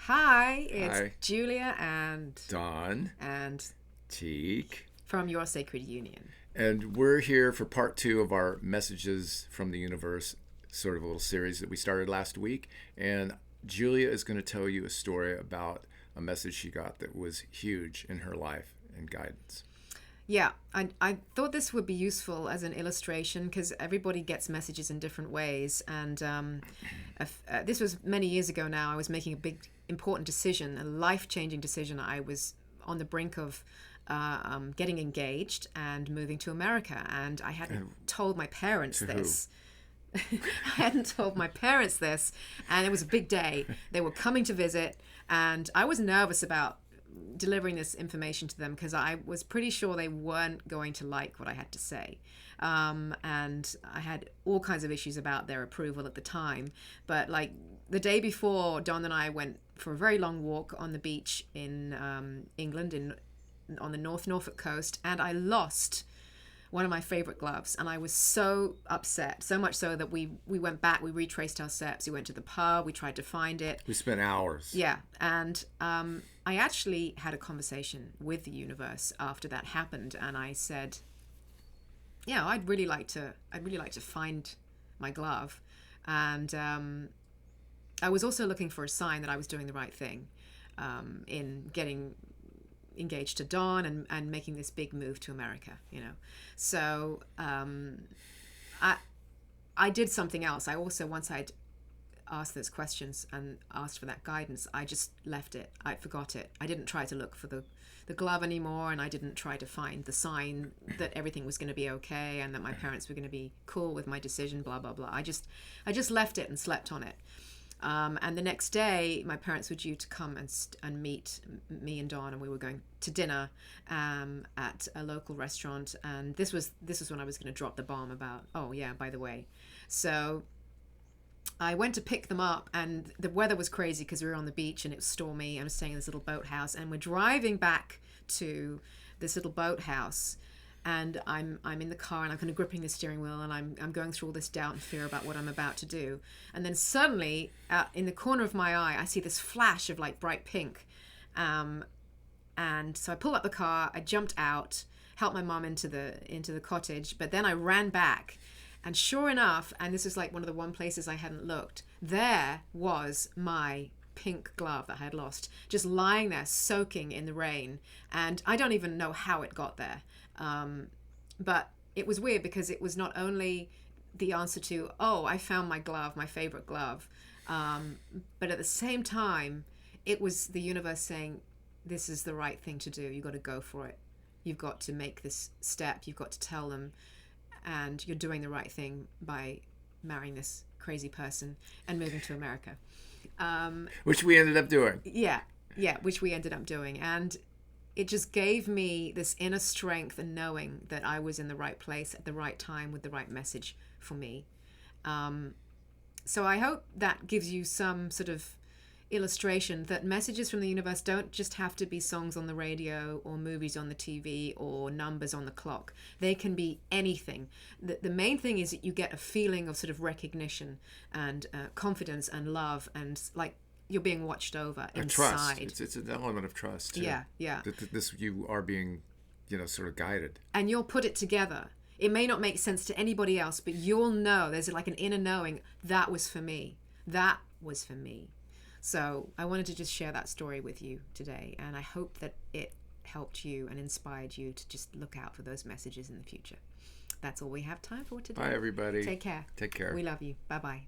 Hi, it's Hi, Julia and Don, and Teak, from Your Sacred Union. and we're here for part two of our Messages from the Universe, sort of a little series that we started last week. And Julia is going to tell you a story about a message she got that was huge in her life and guidance. Yeah, I thought this would be useful as an illustration because everybody gets messages in different ways. And this was many years ago now. I was making a big, important decision, a life-changing decision. I was on the brink of getting engaged and moving to America, and I hadn't And told my parents to who? this. I hadn't told my parents this, and it was a big day. They were coming to visit, and I was nervous about delivering this information to them because I was pretty sure they weren't going to like what I had to say. And I had all kinds of issues about their approval at the time. But like the day before, Don and I went for a very long walk on the beach in England, on the North Norfolk coast, and I lost one of my favorite gloves, and I was so upset, so much so that we went back, we retraced our steps, we went to the pub, we tried to find it. We spent hours. Yeah, and I actually had a conversation with the universe after that happened, and I said, yeah, I'd really like to find my glove, and I was also looking for a sign that I was doing the right thing in getting engaged to Don and making this big move to America. So I did something else. I also, once I'd asked those questions and asked for that guidance, I just left it. I forgot it. I didn't try to look for the glove anymore, and I didn't try to find the sign that everything was going to be okay and that my parents were going to be cool with my decision, blah, blah, blah. I just left it and slept on it. And the next day, my parents were due to come and meet me and Don, and we were going to dinner at a local restaurant. And this was when I was going to drop the bomb about, oh yeah, by the way. So I went to pick them up, and the weather was crazy because we were on the beach and it was stormy. I was staying in this little boathouse, and we're driving back to this little boathouse. And I'm in the car, and I'm kind of gripping the steering wheel, and I'm going through all this doubt and fear about what I'm about to do. And then suddenly, in the corner of my eye, I see this flash of like bright pink. And so I pulled up the car, I jumped out, helped my mom into the cottage, but then I ran back. And sure enough, and this is like one of the one places I hadn't looked, there was my pink glove that I had lost, just lying there soaking in the rain. And I don't even know how it got there. But it was weird because it was not only the answer to, oh, I found my glove, my favorite glove, but at the same time, it was the universe saying, this is the right thing to do. You've got to go for it. You've got to make this step. You've got to tell them, and you're doing the right thing by marrying this crazy person and moving to America. Which we ended up doing. Yeah, which we ended up doing. And it just gave me this inner strength and knowing that I was in the right place at the right time with the right message for me. So I hope that gives you some sort of illustration that messages from the universe don't just have to be songs on the radio or movies on the TV or numbers on the clock. They can be anything. The main thing is that you get a feeling of sort of recognition and confidence and love, and like you're being watched over inside. Trust. It's an element of trust too. Yeah. That this you are being, sort of guided. And you'll put it together. It may not make sense to anybody else, but you'll know, there's like an inner knowing, that was for me. That was for me. So I wanted to just share that story with you today, and I hope that it helped you and inspired you to just look out for those messages in the future. That's all we have time for today. Bye, everybody. Take care. Take care. We love you. Bye-bye.